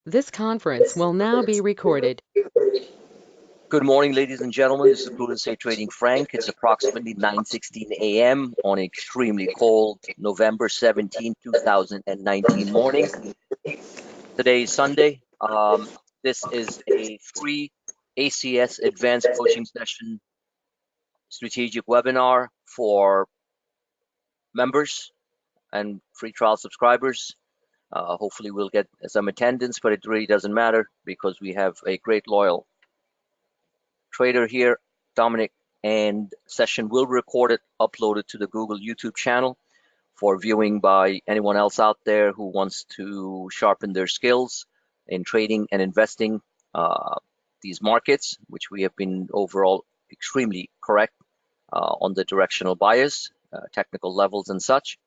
This conference will now be recorded. Good morning, ladies and gentlemen. This is Prudent Say Trading Frank. It's approximately 9:16 a.m. on an extremely cold November 17, 2019 morning. Today is Sunday. This is a free ACS Advanced Coaching Session strategic webinar for members and free trial subscribers. Hopefully we'll get some attendance, but it really doesn't matter because we have a great loyal trader here, Dominic, and session will be recorded, uploaded to the Google YouTube channel for viewing by anyone else out there who wants to sharpen their skills in trading and investing these markets, which we have been overall extremely correct on the directional bias, technical levels and such.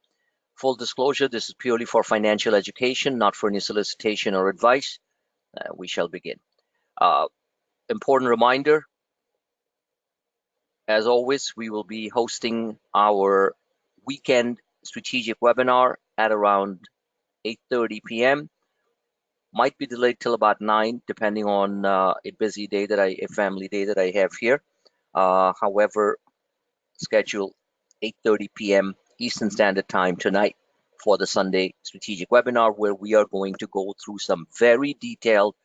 Full disclosure, this is purely for financial education, not for any solicitation or advice. We shall begin. Important reminder, as always, we will be hosting our weekend strategic webinar at around 8:30 p.m. Might be delayed till about 9, depending on a family day that I have here. However, schedule 8:30 p.m. Eastern Standard Time tonight for the Sunday strategic webinar, where we are going to go through some very detailed,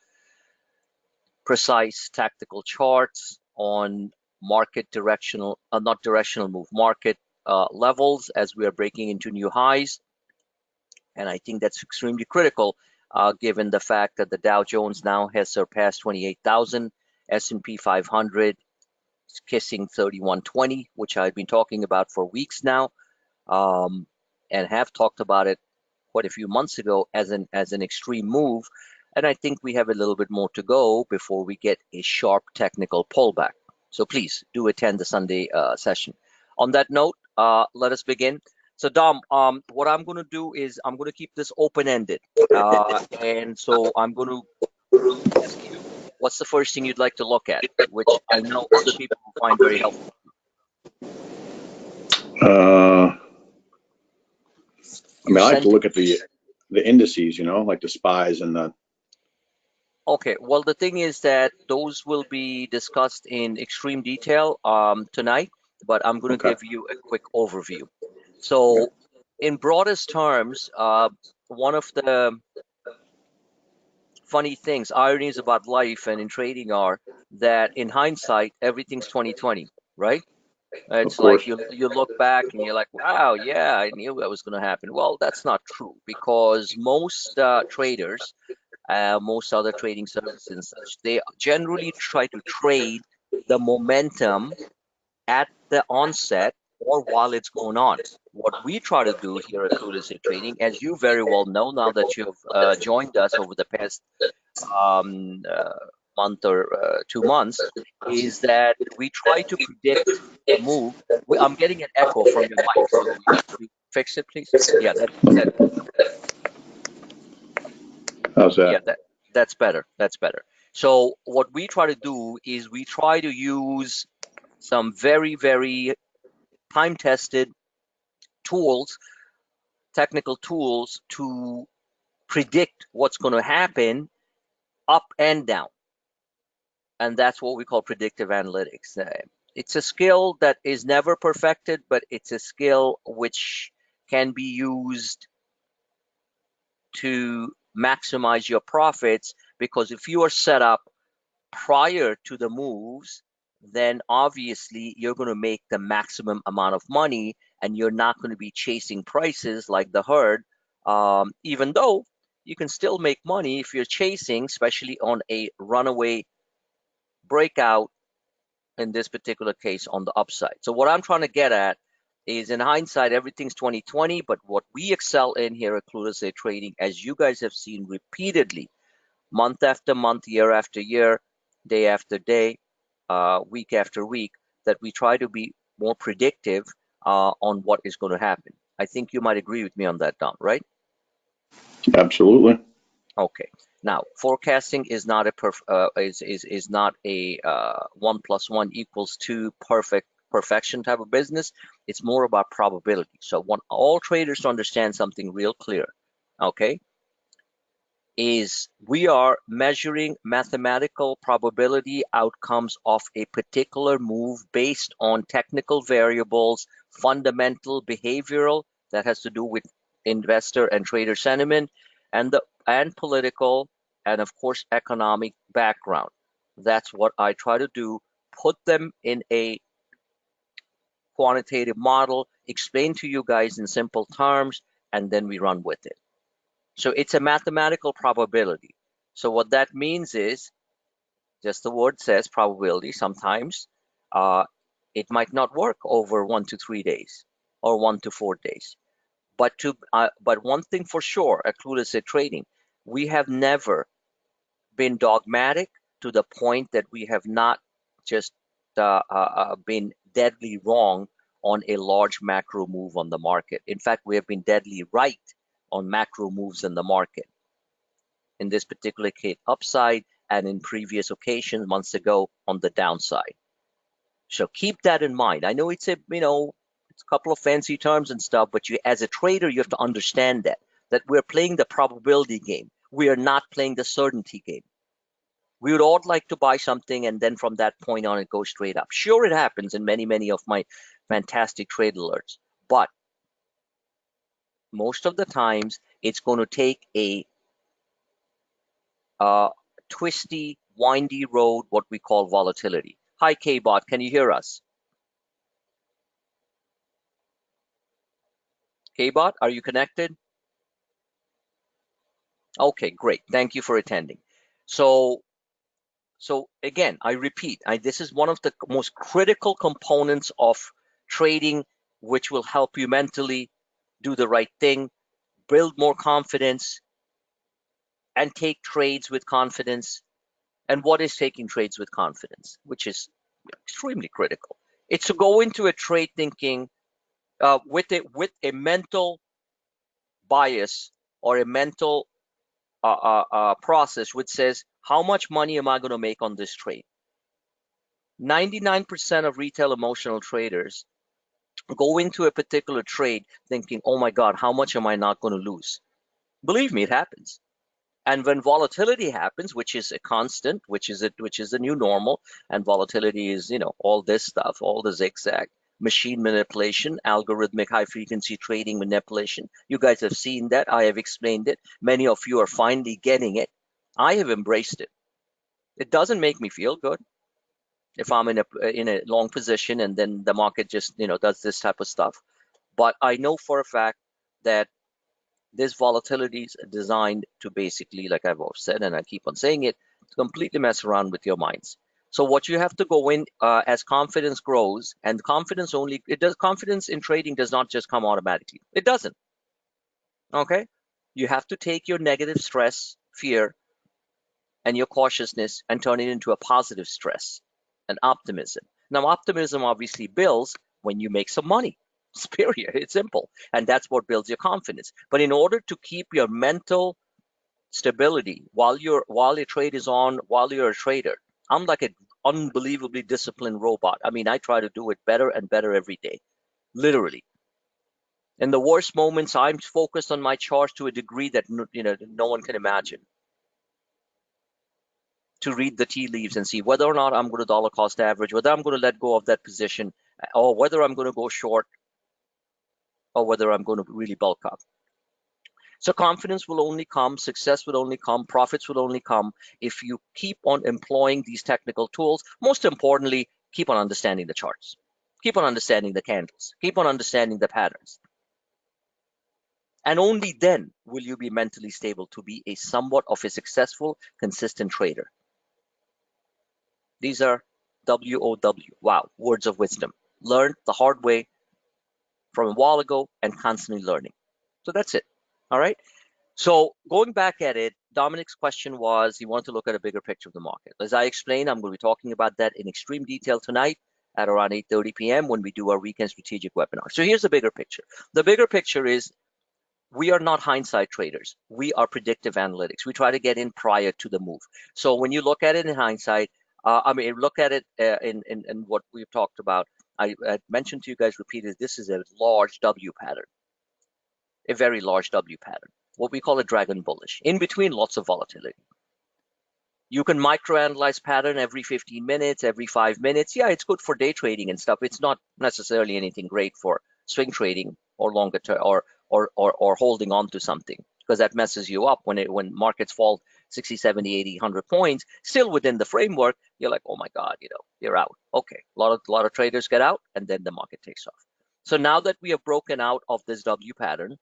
precise tactical charts on market directional, not directional move, market levels as we are breaking into new highs. And I think that's extremely critical given the fact that the Dow Jones now has surpassed 28,000, S&P 500 is kissing 3120, which I've been talking about for weeks now, and have talked about it quite a few months ago as an extreme move. And I think we have a little bit more to go before we get a sharp technical pullback. So please do attend the Sunday session. On that note, let us begin. So Dom, what I'm going to do is I'm going to keep this open-ended. And so I'm going to ask you, what's the first thing you'd like to look at, which I know other people will find very helpful? I like to look at the indices, like the SPYs and the. Okay, well, the thing is that those will be discussed in extreme detail tonight, but I'm going to give you a quick overview. So in broadest terms, one of the funny things, ironies about life and in trading are that in hindsight, everything's 2020, right? It's like you look back and you're like, wow, yeah, I knew that was going to happen. Well, that's not true because most traders, most other trading services and such, they generally try to trade the momentum at the onset or while it's going on. What we try to do here at Prudent Say Trading, as you very well know now that you've joined us over the past month or 2 months, is that we try to predict the move. I'm getting an echo from your mic, so you fix it, please. Yeah, How's that? Yeah, that's better. That's better. So what we try to do is we try to use some very, very time-tested tools, technical tools to predict what's going to happen up and down. And that's what we call predictive analytics. It's a skill that is never perfected, but it's a skill which can be used to maximize your profits, because if you are set up prior to the moves, then obviously you're going to make the maximum amount of money and you're not going to be chasing prices like the herd, even though you can still make money if you're chasing, especially on a runaway breakout, in this particular case on the upside. So what I'm trying to get at is, in hindsight, everything's 2020, but what we excel in here at Prudent Say Trading, as you guys have seen repeatedly, month after month, year after year, day after day, week after week, that we try to be more predictive on what is going to happen. I think you might agree with me on that, Don, right? Absolutely. Okay. Now, forecasting is not a 1 + 1 = 2 perfection type of business. It's more about probability. So I want all traders to understand something real clear. Okay. is we are measuring mathematical probability outcomes of a particular move based on technical variables, fundamental behavioral that has to do with investor and trader sentiment, and political, and of course economic background. That's what I try to do, put them in a quantitative model, explain to you guys in simple terms, and then we run with it. So it's a mathematical probability. So what that means is, just the word says probability, sometimes it might not work over 1 to 3 days or 1 to 4 days. But one thing for sure, at Clueless at Trading, we have never been dogmatic to the point that we have not just been deadly wrong on a large macro move on the market. In fact, we have been deadly right on macro moves in the market. In this particular case, upside, and in previous occasions months ago on the downside. So keep that in mind. I know it's a couple of fancy terms and stuff, but as a trader, you have to understand that we're playing the probability game. We are not playing the certainty game. We would all like to buy something, and then from that point on, it goes straight up. Sure, it happens in many of my fantastic trade alerts, but most of the times it's going to take a twisty, windy road, what we call volatility. Hi, K-Bot, can you hear us? K-Bot, are you connected? Okay, great. Thank you for attending. So again, I repeat, this is one of the most critical components of trading, which will help you mentally do the right thing, build more confidence, and take trades with confidence. And what is taking trades with confidence, which is extremely critical? It's to go into a trade thinking with a mental bias or a mental process which says, how much money am I going to make on this trade? 99% of retail emotional traders go into a particular trade thinking, oh my God, how much am I not going to lose? Believe me, it happens. And when volatility happens, which is a constant, which is the new normal, and volatility is, all this stuff, all the zigzag, machine manipulation, algorithmic high frequency trading manipulation. You guys have seen that. I have explained it. Many of you are finally getting it. I have embraced it. It doesn't make me feel good if I'm in a long position and then the market just, does this type of stuff. But I know for a fact that this volatility is designed to basically, like I've always said, and I keep on saying it, to completely mess around with your minds. So what you have to go in as confidence grows, and confidence in trading does not just come automatically. It doesn't. Okay? You have to take your negative stress, fear, and your cautiousness and turn it into a positive stress and optimism. Now, optimism obviously builds when you make some money. It's period. It's simple. And that's what builds your confidence. But in order to keep your mental stability while your trade is on, while you're a trader, I'm like an unbelievably disciplined robot. I mean, I try to do it better and better every day, literally. In the worst moments, I'm focused on my charts to a degree that no one can imagine. To read the tea leaves and see whether or not I'm going to dollar cost average, whether I'm going to let go of that position, or whether I'm going to go short, or whether I'm going to really bulk up. So confidence will only come, success will only come, profits will only come if you keep on employing these technical tools. Most importantly, keep on understanding the charts, keep on understanding the candles, keep on understanding the patterns. And only then will you be mentally stable to be a somewhat of a successful, consistent trader. These are WOW, wow, words of wisdom. Learned the hard way from a while ago and constantly learning. So that's it. All right. So going back at it, Dominic's question was he wanted to look at a bigger picture of the market. As I explained, I'm going to be talking about that in extreme detail tonight at around 8:30 p.m. when we do our weekend strategic webinar. So here's the bigger picture. The bigger picture is we are not hindsight traders. We are predictive analytics. We try to get in prior to the move. So when you look at it in hindsight, look at it in what we've talked about. I mentioned to you guys repeatedly, this is a large W pattern, a very large W pattern. what we call a dragon bullish. In between, lots of volatility. You can micro-analyze pattern every 15 minutes, every 5 minutes. Yeah, it's good for day trading and stuff. It's not necessarily anything great for swing trading or longer term or holding on to something, because that messes you up when markets fall 60, 70, 80, 100 points. Still within the framework, you're like, oh my God, you're out. Okay, a lot of traders get out, and then the market takes off. So now that we have broken out of this W pattern,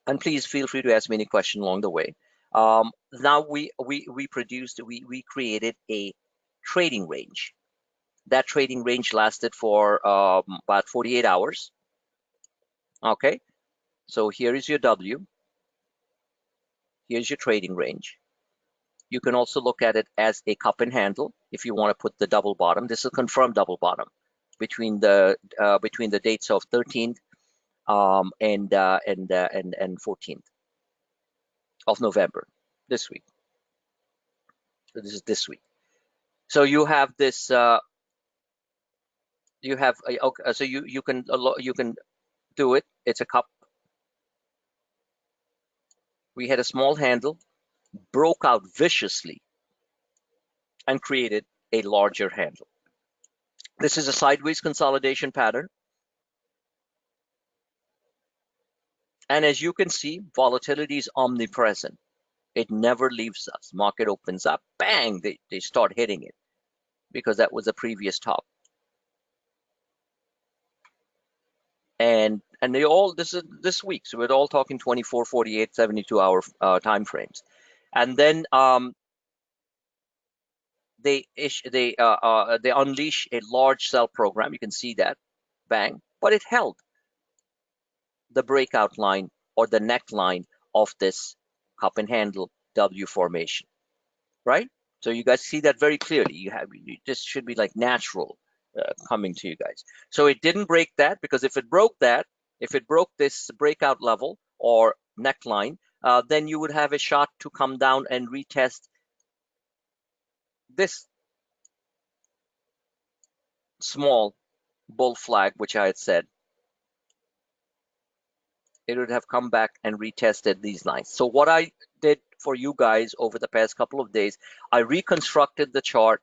and please feel free to ask me any question along the way. Now we created a trading range. That trading range lasted for about 48 hours. Okay, so here is your W. Here's your trading range. You can also look at it as a cup and handle if you want to put the double bottom. This is a confirmed double bottom between the dates of 13th and 14th of November this week. So this is this week. So you have this. Okay, so you can do it. It's a cup. We had a small handle, broke out viciously, and created a larger handle. This is a sideways consolidation pattern. And as you can see, volatility is omnipresent. It never leaves us. Market opens up, bang, they start hitting it, because that was the previous top. And they all, this is this week, so we're all talking 24, 48, 72 hour time frames. And then they unleash a large sell program. You can see that, bang, but it held the breakout line or the neckline of this cup and handle W formation, right? So you guys see that very clearly. This should be like natural coming to you guys. So it didn't break that, because if it broke this breakout level or neckline, then you would have a shot to come down and retest this small bull flag, which I had said. It would have come back and retested these lines. So what I did for you guys over the past couple of days, I reconstructed the chart.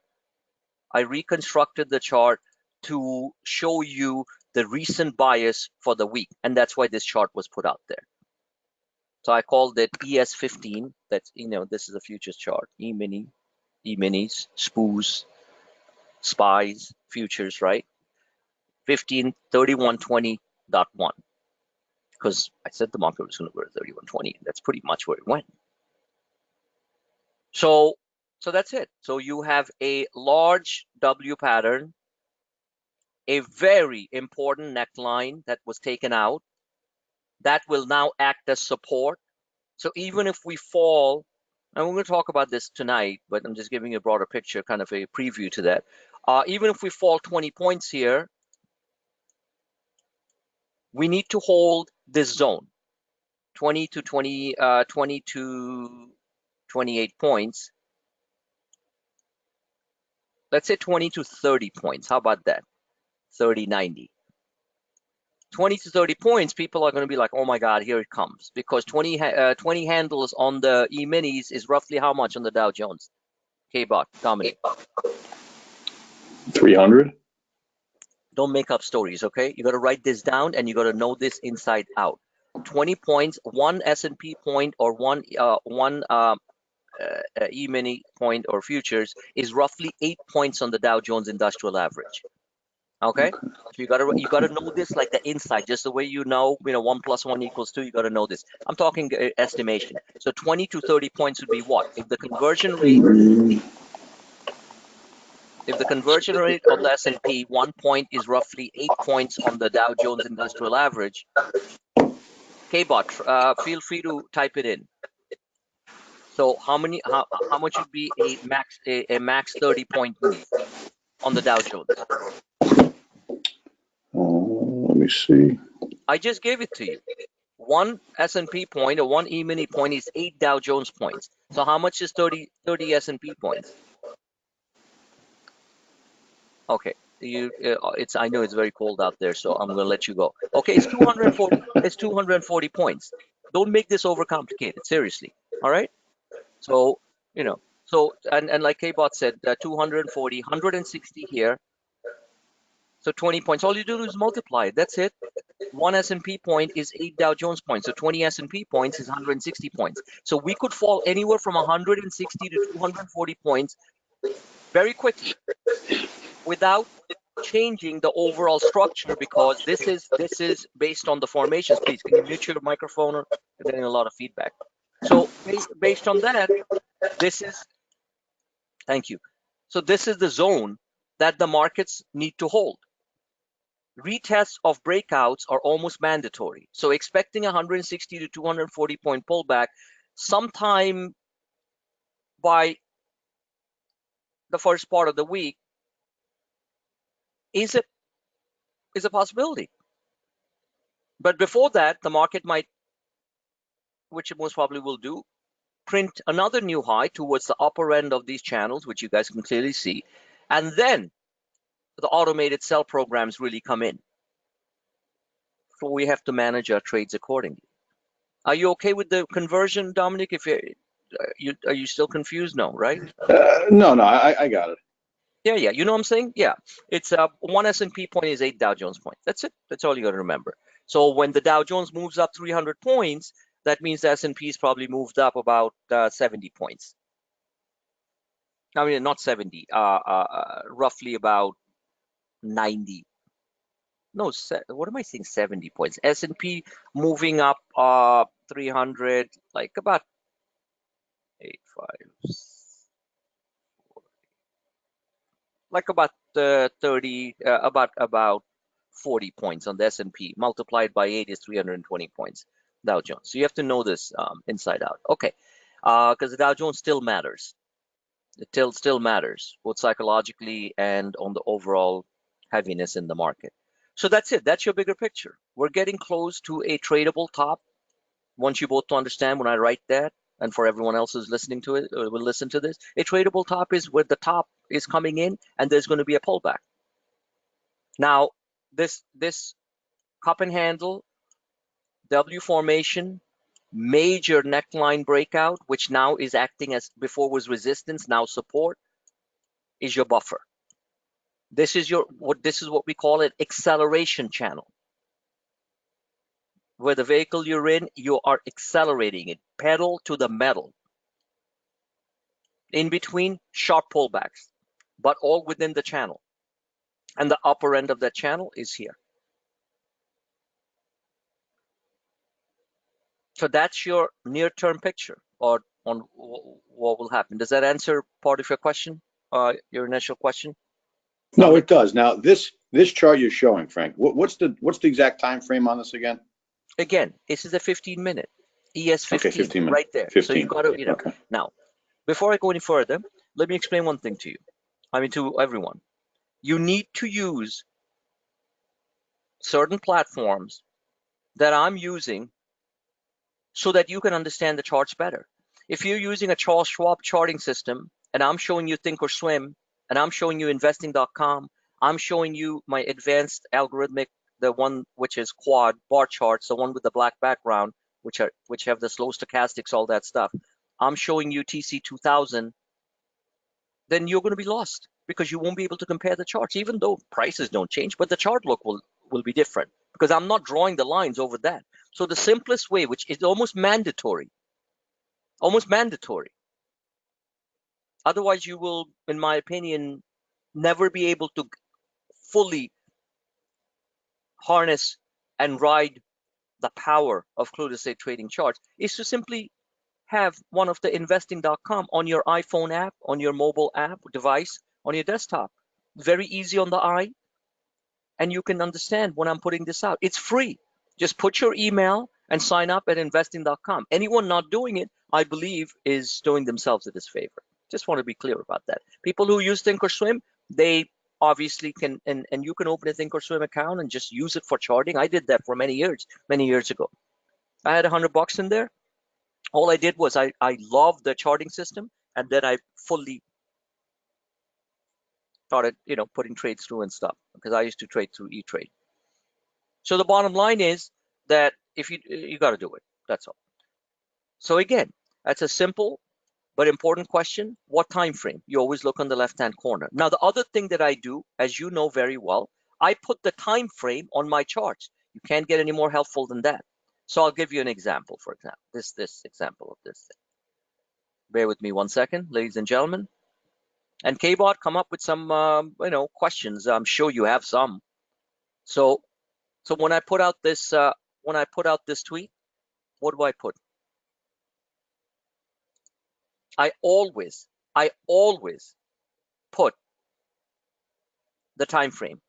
To show you the recent bias for the week, and that's why this chart was put out there. So I called it ES15. That's, this is a futures chart. E-mini, E-minis, SPOOs, SPYs, futures, right? 153120.1. Because I said the market was going to go to 3120. That's pretty much where it went. So that's it. So you have a large W pattern, a very important neckline that was taken out, that will now act as support. So even if we fall, and we're going to talk about this tonight, but I'm just giving you a broader picture, kind of a preview to that. Even if we fall 20 points here, we need to hold this zone, 20 to 28 points. Let's say 20 to 30 points. How about that? 30, 90. 20 to 30 points, people are going to be like, oh my God, here it comes. Because 20 handles on the E-minis is roughly how much on the Dow Jones? K-Bot, Dominic. 300. Don't make up stories, okay? You got to write this down, and you got to know this inside out. 20 points, one S&P point or one E-mini point or futures is roughly 8 points on the Dow Jones Industrial Average. Okay, so you gotta know this like the inside, just the way 1 + 1 = 2. You gotta know this. I'm talking estimation. So 20 to 30 points would be what? If the conversion rate of the S&P, 1 point is roughly 8 points on the Dow Jones Industrial Average. K-Bot, feel free to type it in. So how much would be a max 30 point move on the Dow Jones? Let me see. I just gave it to you. One S&P point or one E-mini point is 8 Dow Jones points. So how much is 30 S&P points? Okay, I know it's very cold out there, so I'm gonna let you go. Okay, it's 240. It's 240 points. Don't make this overcomplicated, seriously. All right? So, and like K-Bot said, 240, 160 here. So 20 points. All you do is multiply it. That's it. One S&P point is 8 Dow Jones points. So 20 S&P points is 160 points. So we could fall anywhere from 160 to 240 points very quickly without changing the overall structure, because this is based on the formations. Please, can you mute your microphone? Or you're getting a lot of feedback. So based on that, this is, thank you. So this is the zone that the markets need to hold. Retests of breakouts are almost mandatory. So expecting 160 to 240 point pullback sometime by the first part of the week is a possibility. But before that, the market might, which it most probably will do, print another new high towards the upper end of these channels, which you guys can clearly see, and then the automated sell programs really come in. So we have to manage our trades accordingly. Are you okay with the conversion, Dominic? If are you still confused? No, right? No, I got it. Yeah, you know what I'm saying? Yeah, it's one S&P point is 8 Dow Jones points. That's it. That's all you got to remember. So when the Dow Jones moves up 300 points, that means the S&P's probably moved up about 70 points. I mean, not 70, roughly about 90. No, what am I saying? 70 points. S&P moving up 300, like about 8, 5, like about 30, about 40 points on the S&P. Multiplied by 8 is 320 points, Dow Jones. So you have to know this inside out. Okay, because the Dow Jones still matters. It still matters, both psychologically and on the overall heaviness in the market. So that's it. That's your bigger picture. We're getting close to a tradable top. Want you both to understand when I write that, and for everyone else who's listening to it, or will listen to this, a tradable top is where the top is coming in and there's going to be a pullback. Now, this cup and handle, W formation, major neckline breakout, which now is acting as, before was resistance, now support, is your buffer. This is what we call an acceleration channel. Where the vehicle you're in, you are accelerating it, pedal to the metal. In between, sharp pullbacks, but all within the channel. And the upper end of that channel is here. So that's your near-term picture on what will happen. Does that answer part of your question, your initial question? No, it does. Now, this chart you're showing, Frank, what's the exact time frame on this again? Again, this is a 15-minute. ES15, okay, 15 right there. 15. So you've got to, Okay. Now, before I go any further, let me explain one thing to you. I mean, to everyone. You need to use certain platforms that I'm using so that you can understand the charts better. If you're using a Charles Schwab charting system and I'm showing you Thinkorswim and I'm showing you investing.com, I'm showing you my advanced algorithmic, the one which is quad bar charts, the one with the black background, which have the slow stochastics, all that stuff. I'm showing you TC2000, then you're going to be lost because you won't be able to compare the charts, even though prices don't change, but the chart look will be different because I'm not drawing the lines over that. So the simplest way, which is almost mandatory, otherwise you will, in my opinion, never be able to fully harness and ride the power of clue-to-say trading charts, is to simply have one of the investing.com on your iPhone app, on your mobile app device, on your desktop. Very easy on the eye, and you can understand when I'm putting this out. It's free. Just put your email and sign up at investing.com. Anyone not doing it, I believe, is doing themselves a disfavor. Just want to be clear about that. People who use Thinkorswim, they obviously can, and you can open a Thinkorswim account and just use it for charting. I did that for many years ago. I had $100 in there. All I did was I loved the charting system, and then I fully started, putting trades through and stuff, because I used to trade through E-Trade. So the bottom line is that if you got to do it. That's all. So again, that's a simple but important question. What time frame? You always look on the left-hand corner. Now, the other thing that I do, as you know very well, I put the time frame on my charts. You can't get any more helpful than that. So I'll give you an example, for example, this example of this thing. Bear with me 1 second, ladies and gentlemen. And KBot, come up with some, questions. I'm sure you have some. So when I put out this, tweet, what do I put? I always put the time frame.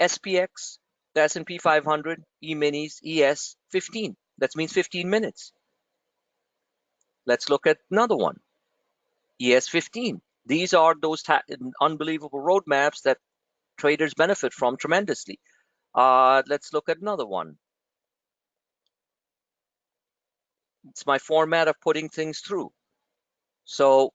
SPX, the S&P 500, E-minis, ES, 15. That means 15 minutes. Let's look at another one. ES 15. These are those unbelievable roadmaps that traders benefit from tremendously. Let's look at another one. It's my format of putting things through. So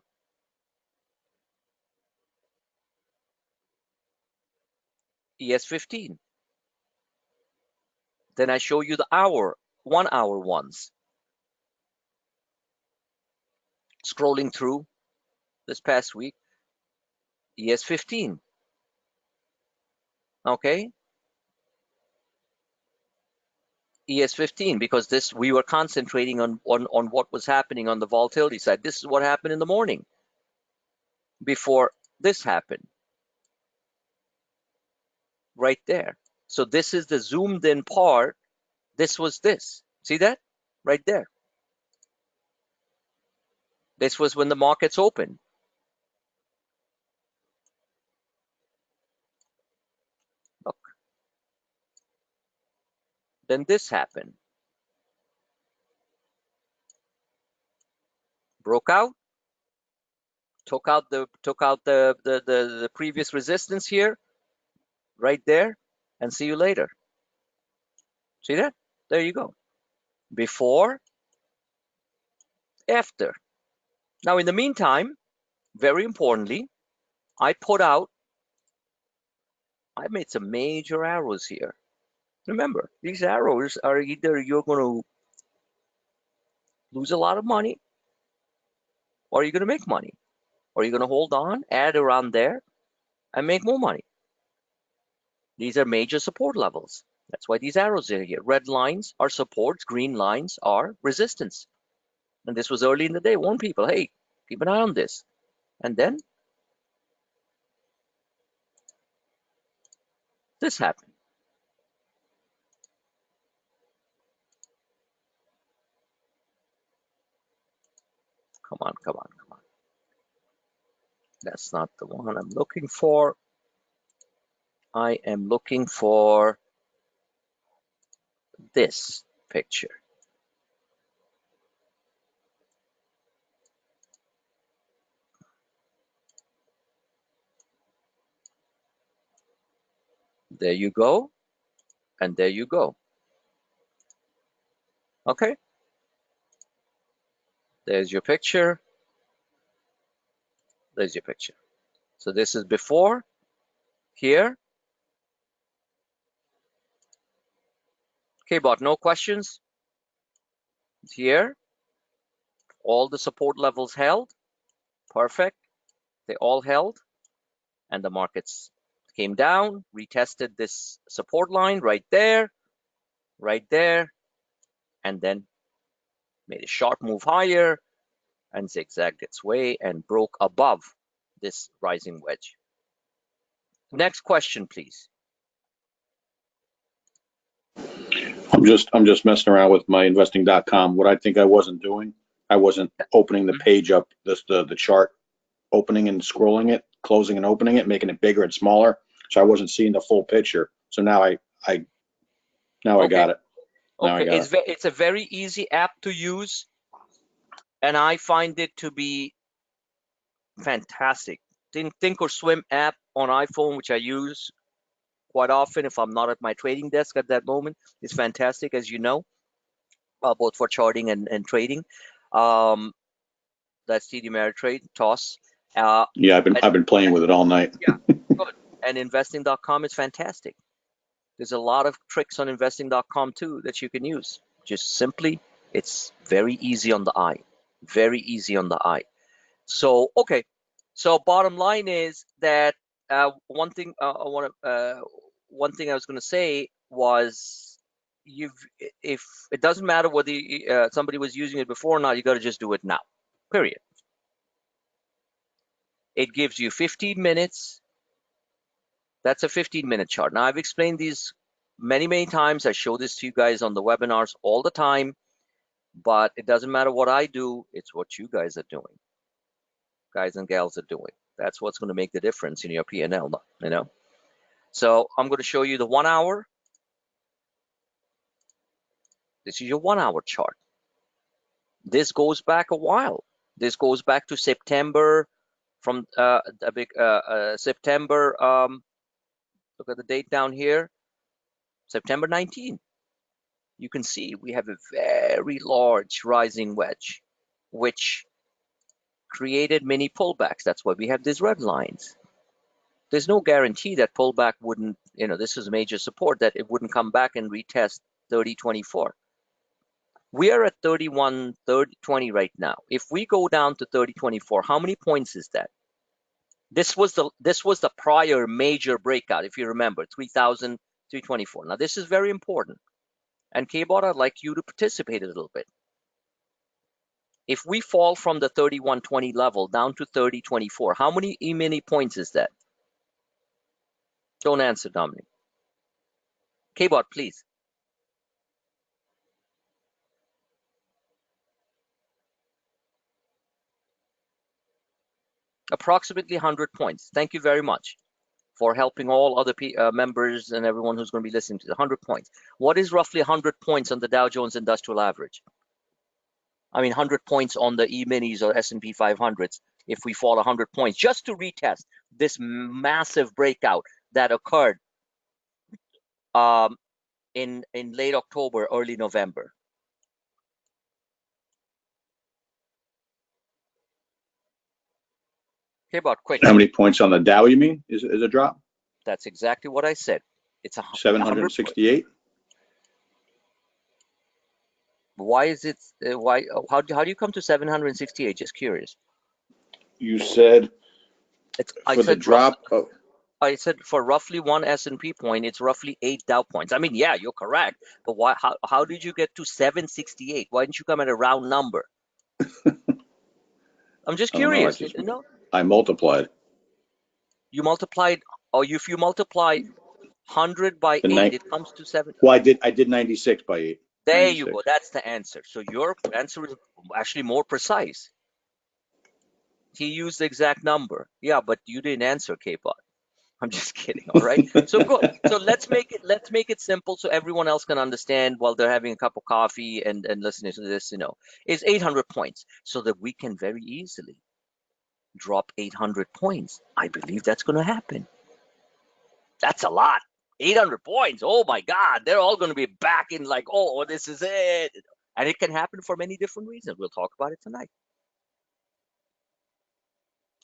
ES 15. Then I show you the 1 hour ones. Scrolling through this past week, ES 15. Okay. ES 15, because we were concentrating on what was happening on the volatility side. This is what happened in the morning before this happened. Right there. So this is the zoomed in part. This was this. See that? Right there. This was when the markets opened. Look. Then this happened. Broke out. Took out the previous resistance here. Right there. And see you later. See that? There you go. Before, after. Now, in the meantime, very importantly, I made some major arrows here. Remember, these arrows are either you're going to lose a lot of money or you're going to make money. Or you're going to hold on, add around there, and make more money. These are major support levels. That's why these arrows are here. Red lines are supports, green lines are resistance. And this was early in the day. Warn people, hey, keep an eye on this. And then this happened. Come on. That's not the one I'm looking for. I am looking for this picture. There you go. And there you go. Okay. There's your picture. There's your picture. So this is before, here. Okay, but no questions? Here. All the support levels held. Perfect. They all held. And the markets came down, retested this support line right there, and then made a sharp move higher and zigzagged its way and broke above this rising wedge. Next question, please. I'm just messing around with my investing.com. What I think I wasn't doing, I wasn't opening the page up, the chart, opening and scrolling it, closing and opening it, making it bigger and smaller. So I wasn't seeing the full picture. So now I got it. Okay, it's a very easy app to use, and I find it to be fantastic. Thinkorswim app on iPhone, which I use quite often if I'm not at my trading desk at that moment, is fantastic, as you know, both for charting and trading. That's TD Ameritrade, TOS. Yeah, I've been playing with it all night. Yeah, good. And investing.com is fantastic. There's a lot of tricks on investing.com too that you can use. Just simply It's very easy on the eye. Very easy on the eye. So, okay. So bottom line is that one thing one thing I was going to say was if it doesn't matter whether somebody was using it before or not, you got to just do it now. Period. It gives you 15 minutes. That's a 15-minute chart. Now I've explained these many times. I show this to you guys on the webinars all the time, but it doesn't matter what I do. It's what you guys are doing. Guys and gals are doing. That's what's going to make the difference in your P&L, you know. So I'm going to show you the 1 hour. This is your 1 hour chart. This goes back a while. This goes back to September from September. Look at the date down here, September 19. You can see we have a very large rising wedge, which created many pullbacks. That's why we have these red lines. There's no guarantee that pullback wouldn't, you know, this is major support, that it wouldn't come back and retest 30.24. We are at 31.20 right now. If we go down to 30.24, how many points is that? This was the prior major breakout, if you remember, 3,324. Now this is very important. And K-Bot, I'd like you to participate a little bit. If we fall from the 31.20 level down to 30.24, how many E-mini points is that? Don't answer, Dominic. K-Bot, please. Approximately 100 points. Thank you very much for helping all other members and everyone who's going to be listening to the 100 points. What is roughly 100 points on the Dow Jones Industrial Average? I mean, 100 points on the E-minis or S&P 500s if we fall 100 points, just to retest this massive breakout that occurred in late October, early November. Okay, about quick. How many points on the Dow, you mean, is a drop? That's exactly what I said. It's 768. Why is it? Why? How do you come to 768? Just curious. You said I said for roughly one S&P point, it's roughly 8 Dow points. I mean, yeah, you're correct. But why? How did you get to 768? Why didn't you come at a round number? I'm just curious. I multiplied. You multiplied, or if you multiply 100 by 8, it comes to 7. Well, I did 96 by 8. There 96. you go. That's the answer. So your answer is actually more precise. He used the exact number. Yeah, but you didn't answer, K-Bot. I'm just kidding. All right. So good. So let's make it simple so everyone else can understand while they're having a cup of coffee and listening to this. You know, is 800 points, so that we can very easily drop 800 points. I believe that's going to happen. That's a lot. 800 points. Oh my God. They're all going to be back in like, oh, this is it. And it can happen for many different reasons. We'll talk about it tonight.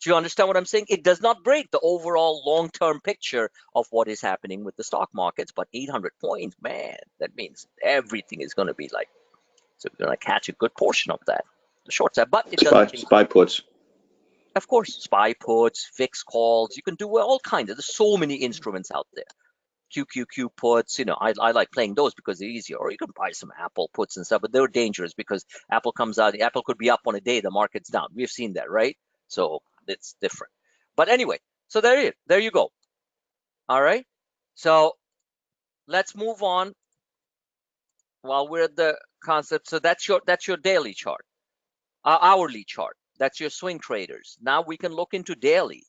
Do you understand what I'm saying? It does not break the overall long-term picture of what is happening with the stock markets, but 800 points, man, that means everything is going to be like, so we're going to catch a good portion of that, the short side. But it doesn't. SPY puts. Of course, SPY puts, fixed calls. You can do all kinds of. There's so many instruments out there. QQQ puts, you know, I like playing those because they're easier. Or you can buy some Apple puts and stuff, but they're dangerous because Apple comes out. Apple could be up on a day, the market's down. We've seen that, right? So it's different. But anyway, so there you go. All right. So let's move on while we're at the concept. So that's your daily chart, hourly chart. That's your swing traders. Now we can look into daily.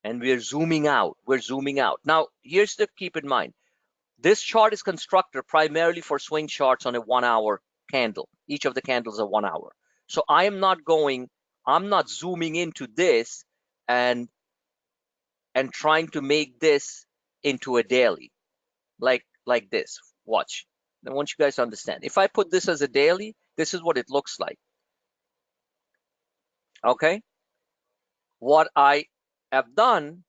And we're zooming out. Now, here's the keep in mind. This chart is constructed primarily for swing charts on a 1 hour candle. Each of the candles are 1 hour. So I'm not zooming into this and trying to make this into a daily like this. Watch. I want you guys to understand. If I put this as a daily, this is what it looks like. Okay. What I have done,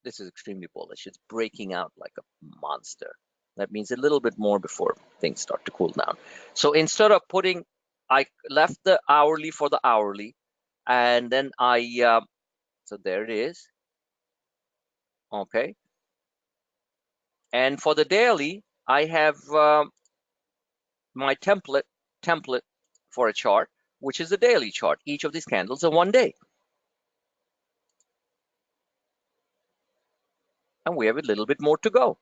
this is extremely bullish. It's breaking out like a monster. That means a little bit more before things start to cool down. So instead of putting, I left the hourly for the hourly, and then so there it is. Okay. And for the daily, I have my template for a chart, which is a daily chart. Each of these candles are 1 day. And we have a little bit more to go.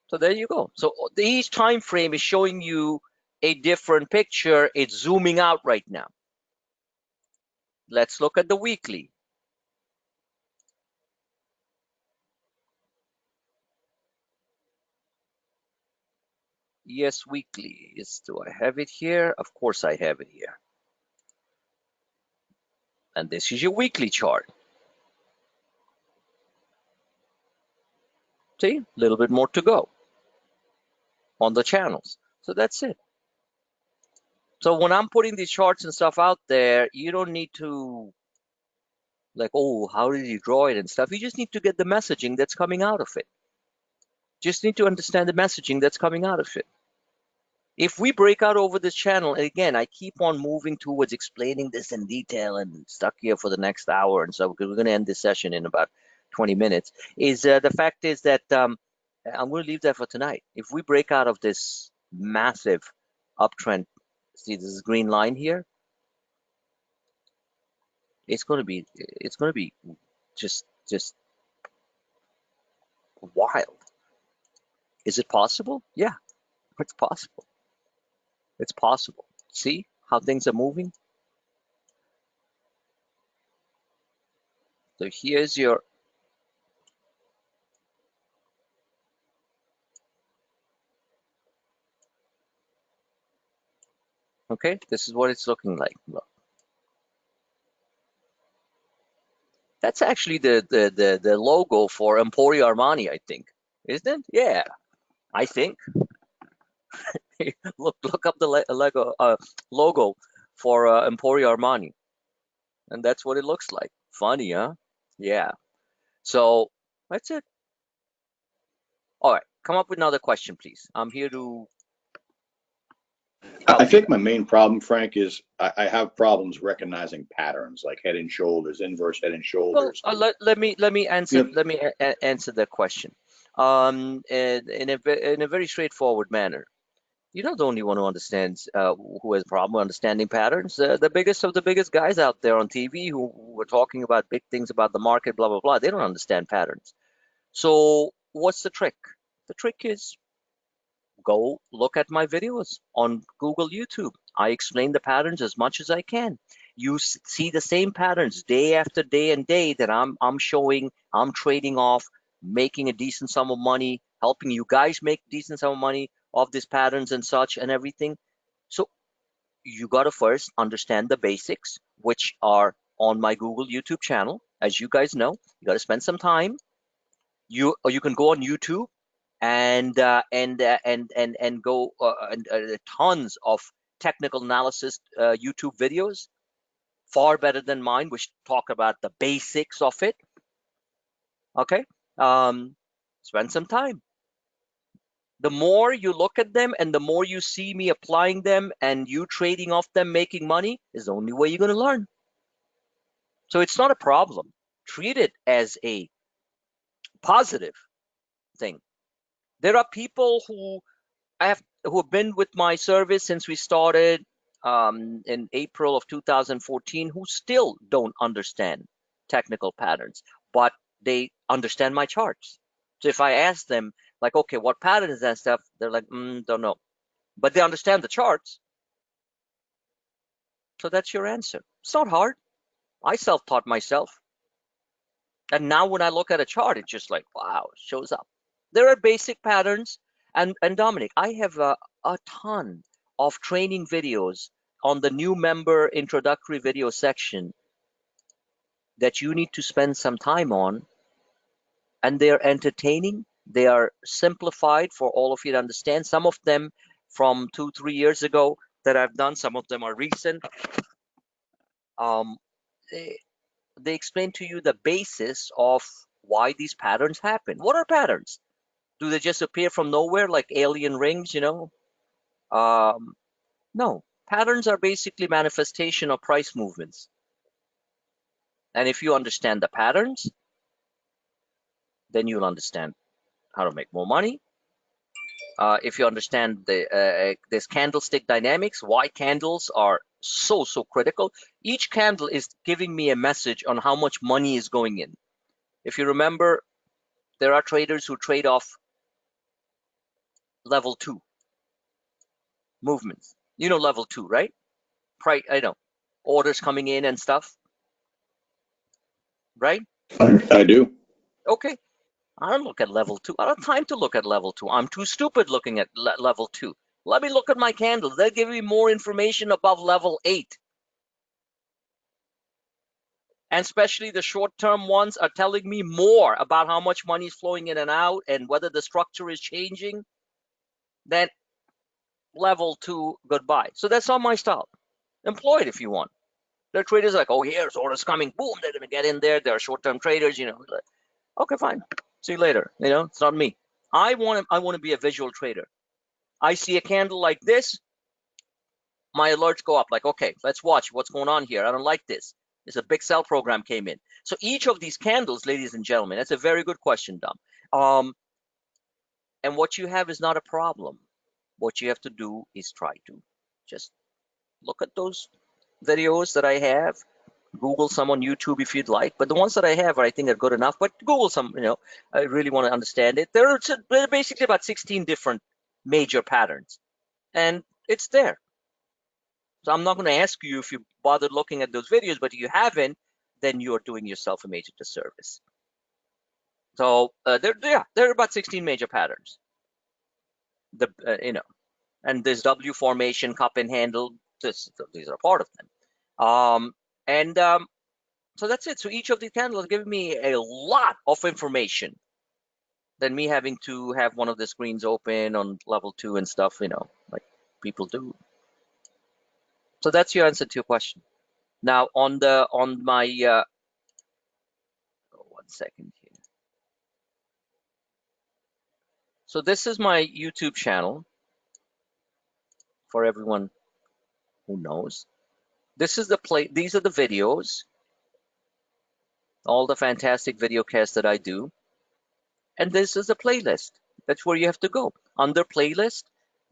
So there you go. So each time frame is showing you a different picture. It's zooming out right now. Let's look at the weekly. Yes, weekly. Do I have it here? Of course I have it here. And this is your weekly chart. See, a little bit more to go on the channels. So that's it. So when I'm putting these charts and stuff out there, you don't need to like, oh, how did you draw it and stuff. You just need to get the messaging that's coming out of it. Just need to understand the messaging that's coming out of it. If we break out over this channel, and again, I keep on moving towards explaining this in detail and stuck here for the next hour and so, because we're going to end this session in about 20 minutes, is the fact is that I'm going to leave that for tonight. If we break out of this massive uptrend, see this green line here, it's going to be just wild. Is it possible? Yeah, it's possible. It's possible. See how things are moving? So here's your, okay, this is what it's looking like. Look. That's actually the logo for Emporio Armani, I think. Isn't it? Yeah, I think. look up the logo for Emporio Armani. And that's what it looks like. Funny, huh? Yeah. So that's it. All right. Come up with another question, please. I'm here to I help you think guys. my main problem, Frank, is I have problems recognizing patterns like head and shoulders, inverse head and Well, shoulders. let me answer You know, answer the question in a very straightforward manner. You're not the only one who understands who has a problem understanding patterns. The biggest of the biggest guys out there on TV who are talking about big things about the market, blah blah blah. They don't understand patterns. So what's the trick? The trick is go look at my videos on Google, YouTube. I explain the patterns as much as I can. You see the same patterns day after day and day that I'm showing. I'm trading off, making a decent sum of money, helping you guys make decent sum of money off these patterns and such and everything. So you got to first understand the basics, which are on my Google YouTube channel. As you guys know, you got to spend some time. You can go on YouTube and go tons of technical analysis YouTube videos, far better than mine, which talk about the basics of it. Okay, spend some time. The more you look at them and the more you see me applying them and you trading off them, making money, is the only way you're going to learn. So it's not a problem. Treat it as a positive thing. There are people who have been with my service since we started in April of 2014 who still don't understand technical patterns, but they understand my charts. So if I ask them, like, okay, what pattern is that stuff? They're like, don't know. But they understand the charts. So that's your answer. It's not hard. I self-taught myself. And now when I look at a chart, it's just like, wow, it shows up. There are basic patterns. And Dominic, I have a ton of training videos on the new member introductory video section that you need to spend some time on. And they're entertaining. They are simplified for all of you to understand. Some of them from 2-3 years ago that I've done. Some of them are recent. Um, they explain to you the basis of why these patterns happen. What are patterns? Do they just appear from nowhere like alien rings, you know? No. Patterns are basically manifestation of price movements. And if you understand the patterns, then you'll understand how to make more money. If you understand this candlestick dynamics, why candles are so critical. Each candle is giving me a message on how much money is going in. If you remember, there are traders who trade off level 2 movements. You know level 2, right? I know. Orders coming in and stuff, right? I do. Okay. I don't look at level 2. I don't have time to look at level 2. I'm too stupid looking at level 2. Let me look at my candles. They'll give me more information above level 8. And especially the short-term ones are telling me more about how much money is flowing in and out and whether the structure is changing than level 2 goodbye. So that's not my style. Employ it if you want. There are traders like, oh, here's orders coming. Boom, they're going to get in there. There are short-term traders, you know. Okay, fine. See you later. You know, it's not me. I want to be a visual trader. I see a candle like this, my alerts go up like, okay, let's watch what's going on here. I don't like this. There's a big sell program came in. So each of these candles, ladies and gentlemen, that's a very good question, Dom. And what you have is not a problem. What you have to do is try to just look at those videos that I have. Google some on YouTube if you'd like, but the ones that I have, I think are good enough. But Google some, you know, I really want to understand it. There are basically about 16 different major patterns, and it's there. So I'm not going to ask you if you bothered looking at those videos, but if you haven't, then you're doing yourself a major disservice. So there are about 16 major patterns. You know, and this W formation, cup and handle, these are part of them. So that's it. So each of these candles give me a lot of information than me having to have one of the screens open on level 2 and stuff, you know, like people do. So that's your answer to your question. Now on my 1 second here. So this is my YouTube channel for everyone who knows. This is these are the videos, all the fantastic videocasts that I do. And this is the playlist. That's where you have to go. Under playlist,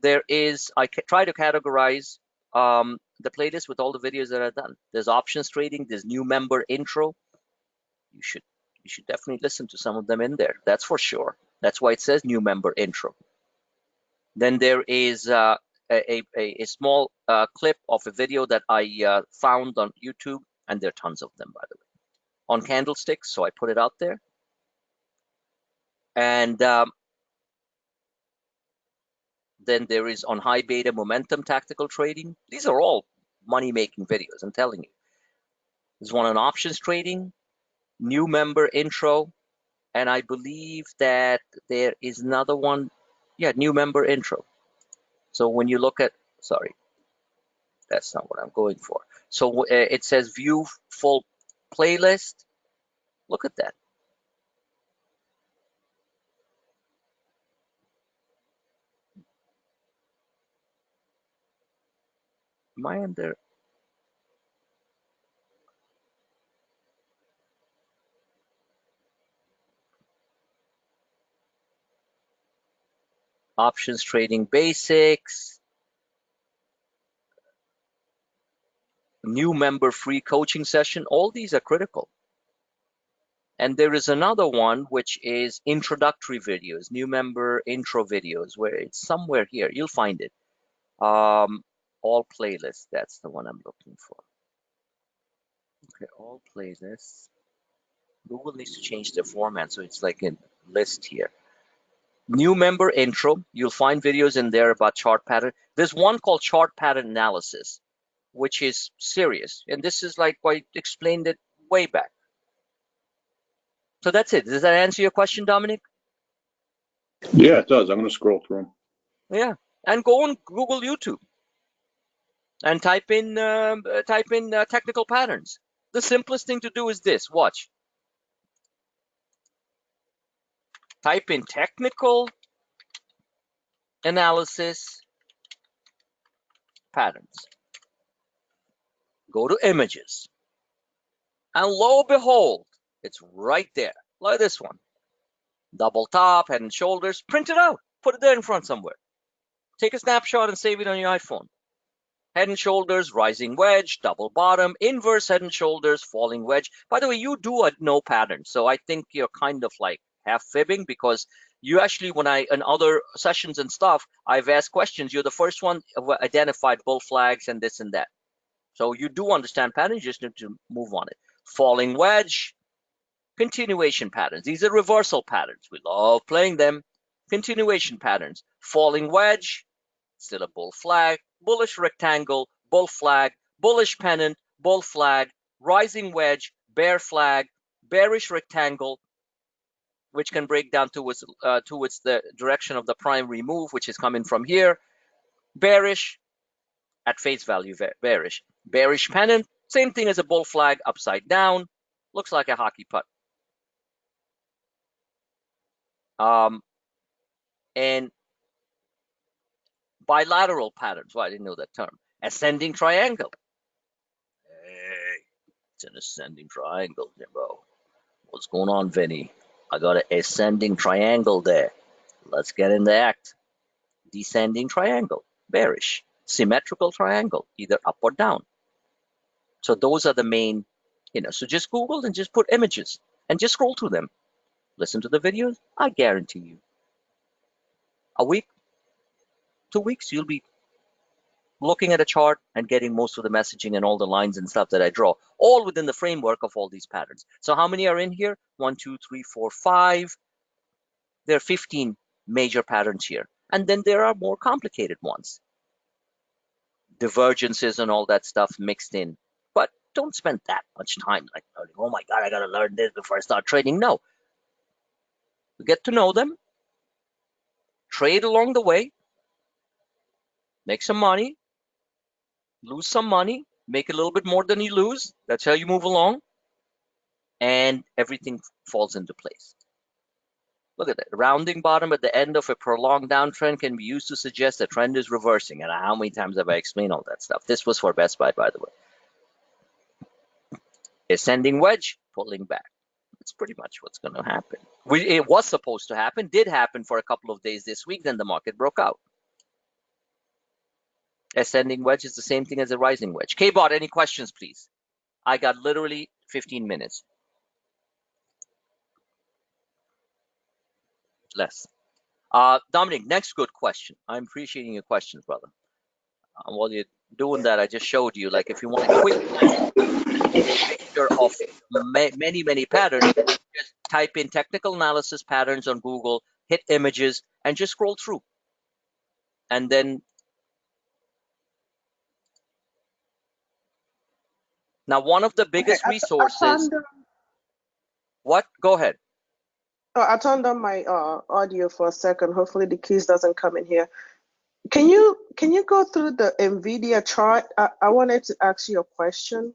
there is, I try to categorize the playlist with all the videos that I've done. There's options trading, there's new member intro. You should definitely listen to some of them in there. That's for sure. That's why it says new member intro. Then there is a small clip of a video that I found on YouTube, and there are tons of them, by the way, on candlesticks. So I put it out there. And then there is on high beta momentum tactical trading. These are all money-making videos, I'm telling you. There's one on options trading, new member intro, and I believe that there is another one, yeah, new member intro. So when you look at, sorry, that's not what I'm going for. So it says view full playlist. Look at that. Am I under? Options trading basics, new member free coaching session. All these are critical. And there is another one, which is introductory videos, new member intro videos, where it's somewhere here. You'll find it. All playlists. That's the one I'm looking for. Okay, all playlists. Google needs to change the format, so it's like a list here. New member intro. You'll find videos in there about chart pattern. There's one called chart pattern analysis, which is serious. And this is like I explained it way back. So that's it. Does that answer your question, Dominic? Yeah, it does. I'm going to scroll through them. Yeah, and go on Google YouTube and type in technical patterns. The simplest thing to do is this. Watch. Type in technical analysis patterns. Go to images. And lo and behold, it's right there. Like this one. Double top, head and shoulders. Print it out. Put it there in front somewhere. Take a snapshot and save it on your iPhone. Head and shoulders, rising wedge, double bottom, inverse head and shoulders, falling wedge. By the way, you do know patterns, so I think you're kind of like half fibbing, because you actually, when in other sessions and stuff, I've asked questions. You're the first one who identified bull flags and this and that. So you do understand patterns, you just need to move on it. Falling wedge, continuation patterns. These are reversal patterns. We love playing them. Continuation patterns. Falling wedge, still a bull flag, bullish rectangle, bull flag, bullish pennant, bull flag, rising wedge, bear flag, bearish rectangle, which can break down towards the direction of the primary move, which is coming from here. Bearish, at face value, bearish. Bearish pennant, same thing as a bull flag, upside down, looks like a hockey puck. And bilateral patterns. Well, I didn't know that term. Ascending triangle. Hey, it's an ascending triangle, Jimbo. What's going on, Vinny? I got an ascending triangle there. Let's get in the act. Descending triangle. Bearish. Symmetrical triangle, either up or down. So those are the main, so just Google and just put images and just scroll through them. Listen to the videos. I guarantee you, a week, 2 weeks, you'll be looking at a chart and getting most of the messaging and all the lines and stuff that I draw, all within the framework of all these patterns. So how many are in here? 1, 2, 3, 4, 5. There are 15 major patterns here. And then there are more complicated ones. Divergences and all that stuff mixed in. But don't spend that much time like, oh my God, I got to learn this before I start trading. No. Get to know them. Trade along the way. Make some money. Lose some money. Make a little bit more than you lose. That's how you move along. And everything falls into place. Look at that. Rounding bottom at the end of a prolonged downtrend can be used to suggest the trend is reversing. And how many times have I explained all that stuff? This was for Best Buy, by the way. Ascending wedge, pulling back. That's pretty much what's going to happen. It was supposed to happen, did happen for a couple of days this week, then the market broke out. Ascending wedge is the same thing as a rising wedge. K-Bot, any questions, please? I got literally 15 minutes. Less. Dominic, next good question. I'm appreciating your questions, brother. While you're doing that, I just showed you, like, if you want a quick picture of many patterns, just type in technical analysis patterns on Google, hit images, and just scroll through. And then, now one of the biggest resources. What? Go ahead. Oh, I turned on my audio for a second. Hopefully the keys doesn't come in here. Can you go through the NVIDIA chart? I wanted to ask you a question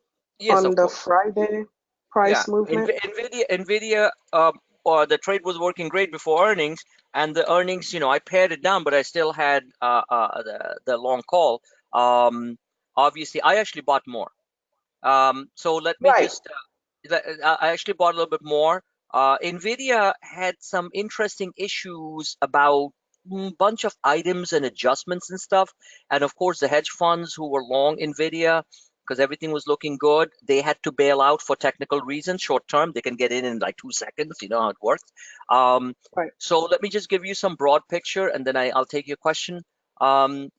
on the Friday price movement. NVIDIA, the trade was working great before earnings, and the earnings, I pared it down, but I still had the long call. Obviously, I actually bought more. So let me I actually bought a little bit more. NVIDIA had some interesting issues about a bunch of items and adjustments and stuff. And of course, the hedge funds who were long NVIDIA, because everything was looking good, they had to bail out for technical reasons, short term. They can get in like 2 seconds. You know how it works. So let me just give you some broad picture, and then I'll take your question. NVIDIA,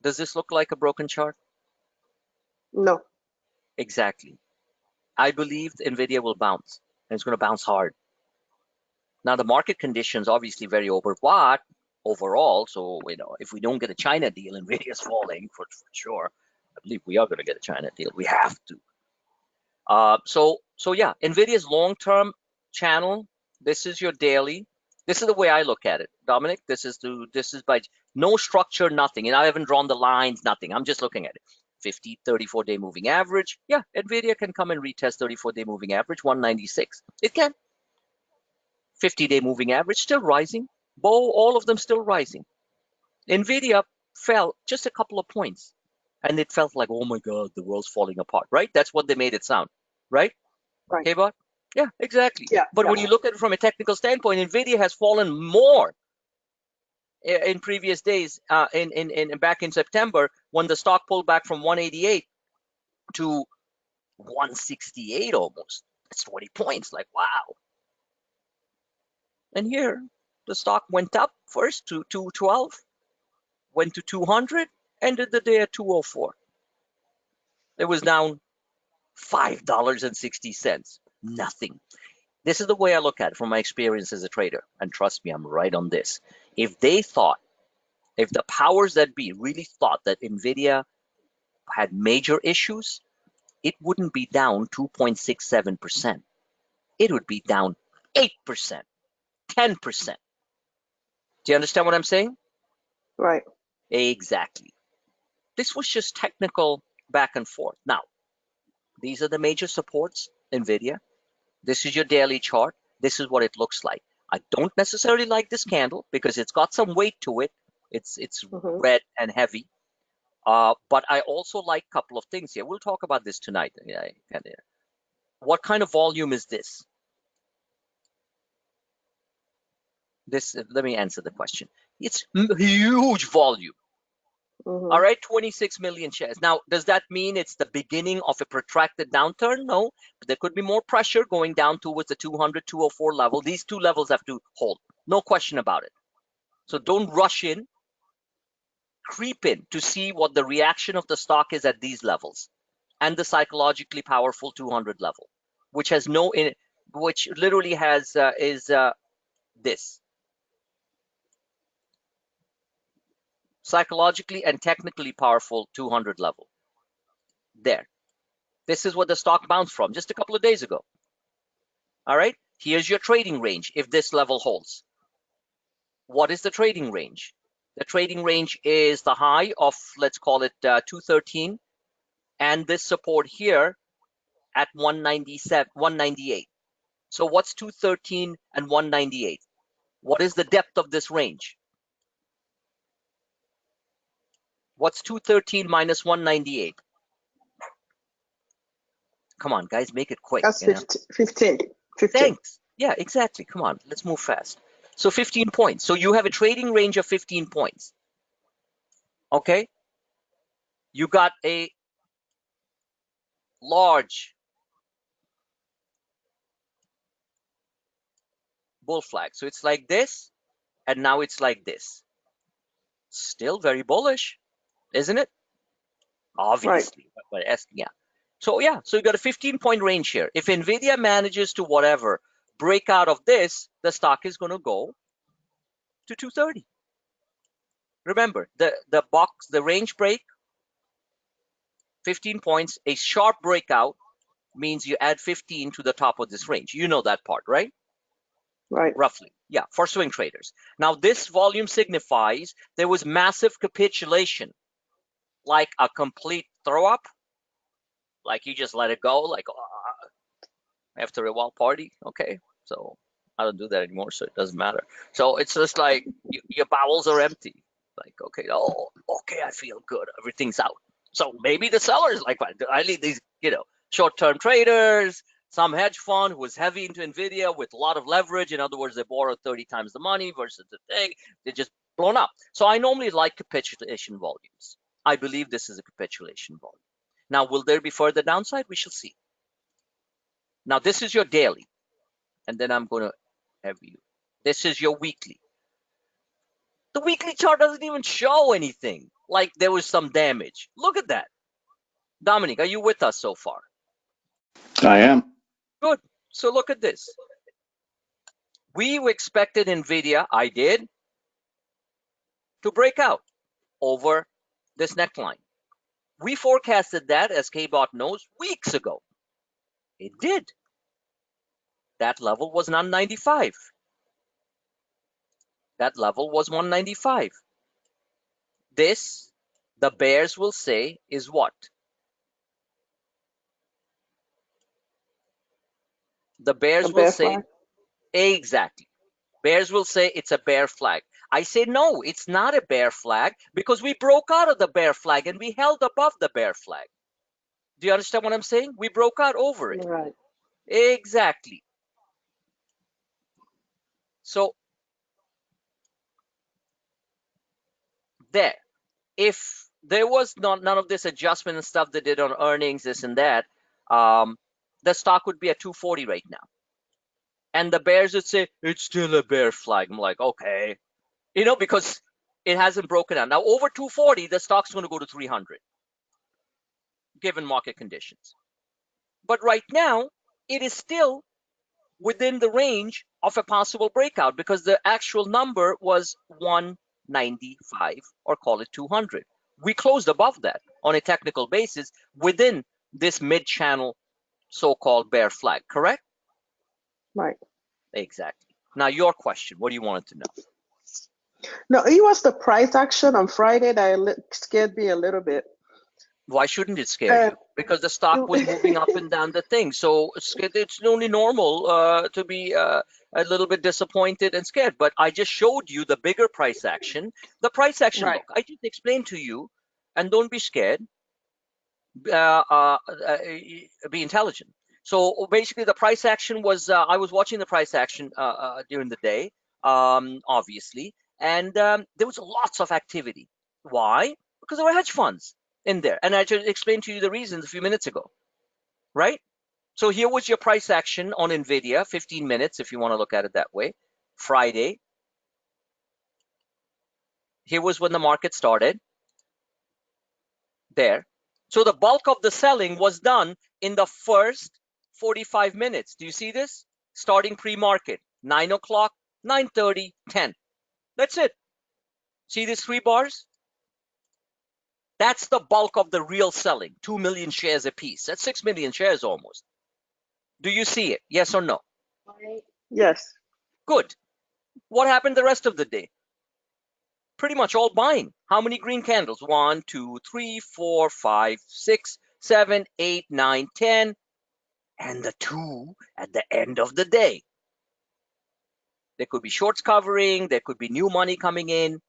does this look like a broken chart? No. Exactly. I believe NVIDIA will bounce, and it's going to bounce hard. Now, the market conditions obviously very overbought overall. So, if we don't get a China deal, NVIDIA's falling for sure. I believe we are going to get a China deal. We have to. So yeah, NVIDIA's long-term channel. This is your daily. This is the way I look at it, Dominic. This is by no structure, nothing. And I haven't drawn the lines, nothing. I'm just looking at it. 50, 34-day moving average. Yeah, NVIDIA can come and retest 34-day moving average, 196. It can. 50-day moving average still rising. All of them still rising. NVIDIA fell just a couple of points, and it felt like, oh my God, the world's falling apart, right? That's what they made it sound, right? Right. Hey, Bot? Yeah, exactly. Yeah. But when you look at it from a technical standpoint, NVIDIA has fallen more in previous days, in back in September, when the stock pulled back from 188 to 168 almost. That's 20 points. Like, wow. And here, the stock went up first to 212, went to 200, ended the day at 204. It was down $5.60. Nothing. This is the way I look at it from my experience as a trader. And trust me, I'm right on this. If the powers that be really thought that NVIDIA had major issues, it wouldn't be down 2.67%. It would be down 8%, 10%. Do you understand what I'm saying? Right. Exactly. This was just technical back and forth. Now, these are the major supports, NVIDIA. This is your daily chart. This is what it looks like. I don't necessarily like this candle because it's got some weight to it. It's red and heavy. But I also like a couple of things here. We'll talk about this tonight. Yeah, what kind of volume is this? Let me answer the question. It's huge volume. All right, 26 million shares. Now, does that mean it's the beginning of a protracted downturn? No, but there could be more pressure going down towards the 200, 204 level. These two levels have to hold. No question about it. So don't rush in. Creep in to see what the reaction of the stock is at these levels and the psychologically powerful 200 level, which has which literally has this. Psychologically and technically powerful 200 level. There. This is what the stock bounced from just a couple of days ago. All right. Here's your trading range if this level holds. What is the trading range? The trading range is the high of, let's call it 213, and this support here at 198. So what's 213 and 198? What is the depth of this range? What's 213 minus 198? Come on, guys, make it quick. That's 15. Thanks. Yeah, exactly. Come on, let's move fast. So 15 points. So you have a trading range of 15 points. Okay? You got a large bull flag. So it's like this, and now it's like this. Still very bullish, isn't it? Obviously. Right. But yeah. So yeah, so you got a 15-point range here. If NVIDIA manages to whatever break out of this, the stock is going to go to 230. Remember, the range break, 15 points, a sharp breakout means you add 15 to the top of this range. You know that part, right? Right. Roughly. Yeah, for swing traders. Now, this volume signifies there was massive capitulation, like a complete throw up, like you just let it go, like after a wild party. Okay, so I don't do that anymore, so it doesn't matter. So it's just like your bowels are empty. Like, okay, oh, okay, I feel good. Everything's out. So maybe the sellers like I lead these, short-term traders, some hedge fund who was heavy into NVIDIA with a lot of leverage. In other words, they borrowed 30 times the money versus the thing. They're just blown up. So I normally like capitulation volumes. I believe this is a capitulation volume. Now, will there be further downside? We shall see. Now, this is your daily. And then I'm going to have you. This is your weekly. The weekly chart doesn't even show anything. Like there was some damage. Look at that. Dominic, are you with us so far? I am. Good. So look at this. We expected NVIDIA, I did, to break out over this neckline. We forecasted that, as KBot knows, weeks ago. It did. That level was 195. That level was 195. This, the bears will say, is what? The A bears will bear say, flag. exactly. Bears will say it's a bear flag. I say, no, it's not a bear flag because we broke out of the bear flag and we held above the bear flag. Do you understand what I'm saying? We broke out over it. Right. Exactly. So there, if there was none of this adjustment and stuff they did on earnings, this and that, the stock would be at 240 right now. And the bears would say, it's still a bear flag. I'm like, okay. You know, because it hasn't broken out. Now, over 240, the stock's going to go to 300, given market conditions. But right now, it is still within the range of a possible breakout because the actual number was 195, or call it 200. We closed above that on a technical basis within this mid-channel so-called bear flag, correct? Right. Exactly. Now, your question, what do you want to know? No, it was the price action on Friday that scared me a little bit. Why shouldn't it scare you? Because the stock was moving up and down the thing. So it's only normal to be a little bit disappointed and scared. But I just showed you the bigger price action. The price action, Right. look, I just explained to you, and don't be scared. Be intelligent. So basically, the price action was, I was watching the price action during the day, obviously, and there was lots of activity. Why? Because there were hedge funds in there. And I just explained to you the reasons a few minutes ago, right? So here was your price action on NVIDIA, 15 minutes, if you want to look at it that way, Friday. Here was when the market started, there. So the bulk of the selling was done in the first 45 minutes. Do you see this? Starting pre-market, 9 o'clock, 9:30, 10. That's it. See these 3 bars? That's the bulk of the real selling, 2 million shares apiece. That's 6 million shares almost. Do you see it? Yes or no? Yes. Good. What happened the rest of the day? Pretty much all buying. How many green candles? 1, 2, 3, 4, 5, 6, 7, 8, 9, 10. And the 2 at the end of the day. There could be shorts covering, there could be new money coming in.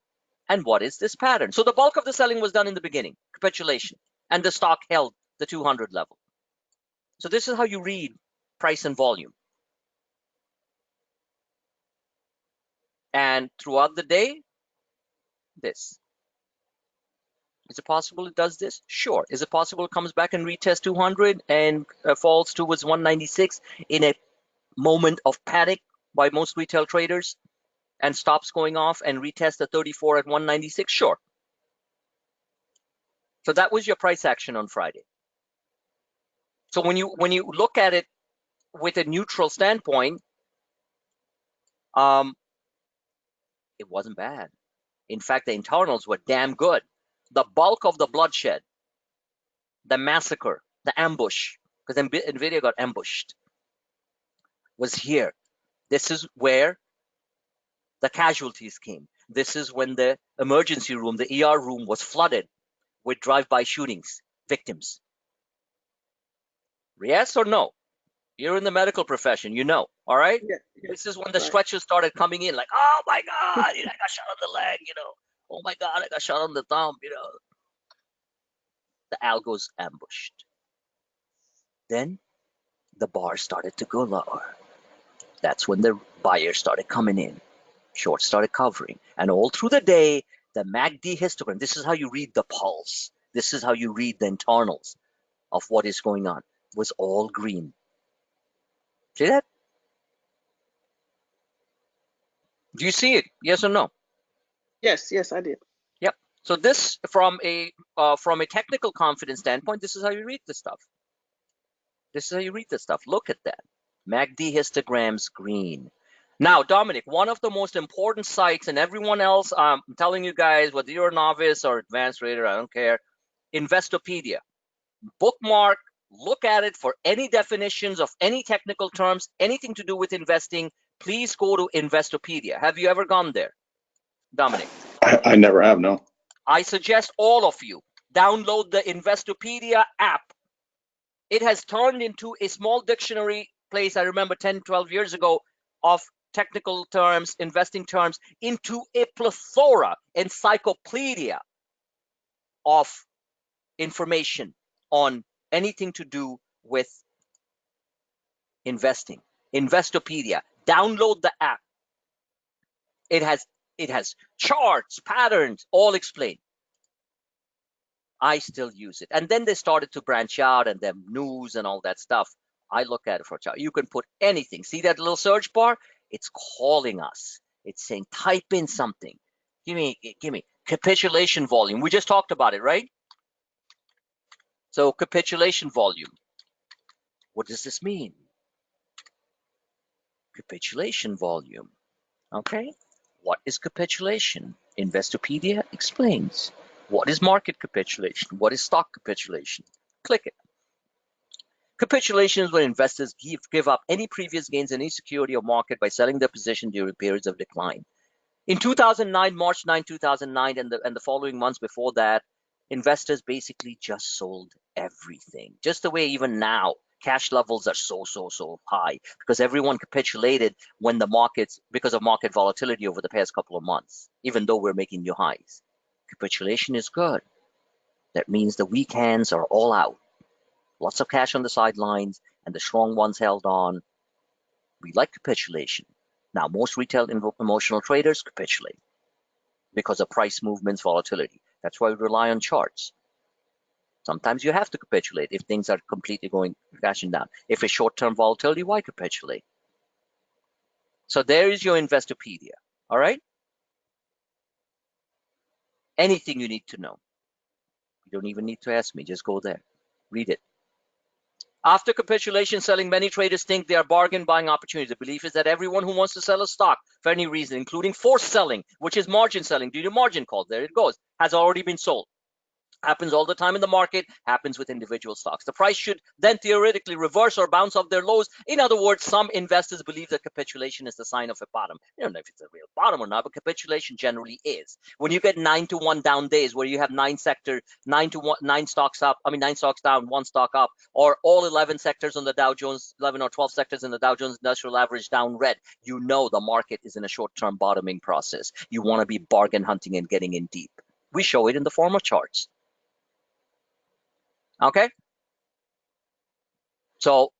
And what is this pattern? So the bulk of the selling was done in the beginning, capitulation, and the stock held the 200 level. So this is how you read price and volume. And throughout the day, this. Is it possible it does this? Sure. Is it possible it comes back and retests 200 and falls towards 196 in a moment of panic by most retail traders and stops going off and retests the 34 at 196? Sure. So that was your price action on Friday. So when you look at it with a neutral standpoint, it wasn't bad. In fact, the internals were damn good. The bulk of the bloodshed, the massacre, the ambush, because NVIDIA got ambushed, was here. This is where the casualties came. This is when the emergency room, the ER room, was flooded with drive-by shootings, victims. Yes or no? You're in the medical profession, you know, all right? Yeah. This is when the Right. stretchers started coming in, like, oh my God, I got shot on the leg, Oh my God, I got shot on the thumb, The algos ambushed. Then the bar started to go lower. That's when the buyers started coming in. Shorts started covering. And all through the day, the MACD histogram, this is how you read the pulse. This is how you read the internals of what is going on, was all green. See that? Do you see it? Yes or no? Yes, I did. Yep. So this, from a technical confidence standpoint, this is how you read this stuff. This is how you read this stuff. Look at that. MACD histograms green. Now, Dominic, one of the most important sites, and everyone else, I'm telling you guys, whether you're a novice or advanced trader, I don't care, Investopedia. Bookmark, look at it for any definitions of any technical terms, anything to do with investing. Please go to Investopedia. Have you ever gone there, Dominic? I never have, no. I suggest all of you download the Investopedia app. It has turned into a small dictionary place, I remember 10, 12 years ago, of technical terms, investing terms, into a plethora, encyclopedia of information on anything to do with investing. Investopedia. Download the app. It has charts, patterns, all explained. I still use it. And then they started to branch out, and then news and all that stuff. I look at it for a chart. You can put anything. See that little search bar? It's calling us. It's saying, type in something. Give me capitulation volume. We just talked about it, right? So capitulation volume. What does this mean? Capitulation volume. Okay. What is capitulation? Investopedia explains. What is market capitulation? What is stock capitulation? Click it. Capitulation is when investors give up any previous gains in any security or market by selling their position during periods of decline. In 2009, March 9, 2009, and the following months before that, investors basically just sold everything. Just the way even now, cash levels are so high because everyone capitulated when the markets, because of market volatility over the past couple of months, even though we're making new highs. Capitulation is good. That means the weak hands are all out. Lots of cash on the sidelines, and the strong ones held on. We like capitulation. Now, most retail emotional traders capitulate because of price movements, volatility. That's why we rely on charts. Sometimes you have to capitulate if things are completely crashing down. If it's short-term volatility, why capitulate? So there is your Investopedia, all right? Anything you need to know. You don't even need to ask me, just go there, read it. After capitulation selling, many traders think they are bargain buying opportunities. The belief is that everyone who wants to sell a stock for any reason, including forced selling, which is margin selling due to margin calls, there it goes, has already been sold. Happens all the time in the market, happens with individual stocks. The price should then theoretically reverse or bounce off their lows. In other words, some investors believe that capitulation is the sign of a bottom. You don't know if it's a real bottom or not, but capitulation generally is. When you get 9-to-1 down days where you have 9 stocks up, 9 stocks down, 1 stock up, or all 11 sectors on the Dow Jones, 11 or 12 sectors in the Dow Jones Industrial Average down red, you know the market is in a short-term bottoming process. You want to be bargain hunting and getting in deep. We show it in the form of charts. Okay, so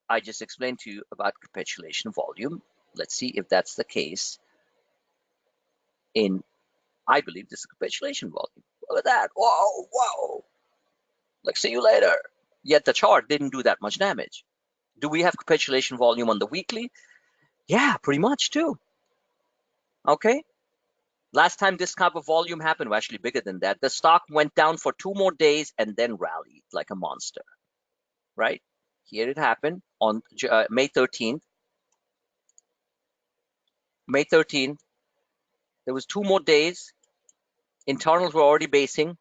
I just explained to you about capitulation volume. Let's see if that's the case I believe this is capitulation volume. Look at that. Whoa. Like, see you later. Yet the chart didn't do that much damage. Do we have capitulation volume on the weekly? Yeah, pretty much too. Okay. Last time this type of volume happened, well, actually bigger than that, the stock went down for 2 more days and then rallied like a monster, right? Here it happened on May 13th. May 13th, there was 2 more days. Internals were already basing.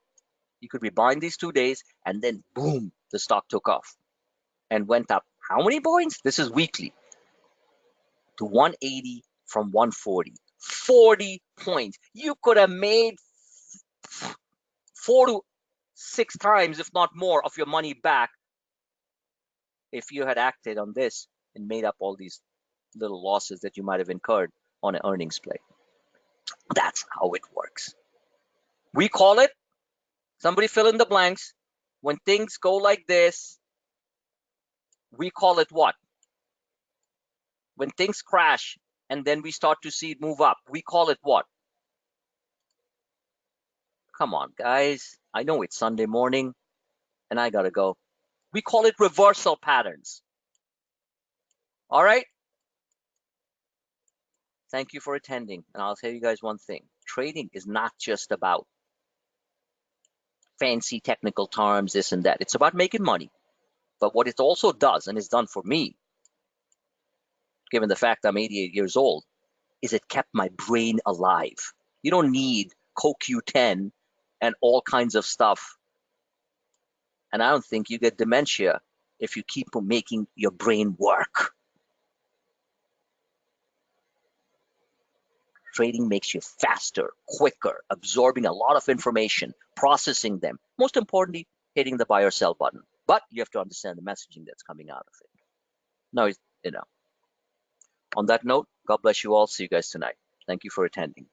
You could be buying these 2 days, and then boom, the stock took off and went up. How many points? This is weekly. To 180 from 140. 40 points. You could have made 4 to 6 times, if not more, of your money back if you had acted on this and made up all these little losses that you might have incurred on an earnings play. That's how it works. We call it, somebody fill in the blanks, when things go like this, we call it what? When things crash and then we start to see it move up, we call it what? Come on, guys. I know it's Sunday morning and I gotta go. We call it reversal patterns. All right? Thank you for attending. And I'll tell you guys one thing. Trading is not just about fancy technical terms, this and that. It's about making money. But what it also does, and it's done for me, given the fact I'm 88 years old, is it kept my brain alive. You don't need CoQ10 and all kinds of stuff. And I don't think you get dementia if you keep making your brain work. Trading makes you faster, quicker, absorbing a lot of information, processing them. Most importantly, hitting the buy or sell button. But you have to understand the messaging that's coming out of it. No, on that note, God bless you all. See you guys tonight. Thank you for attending.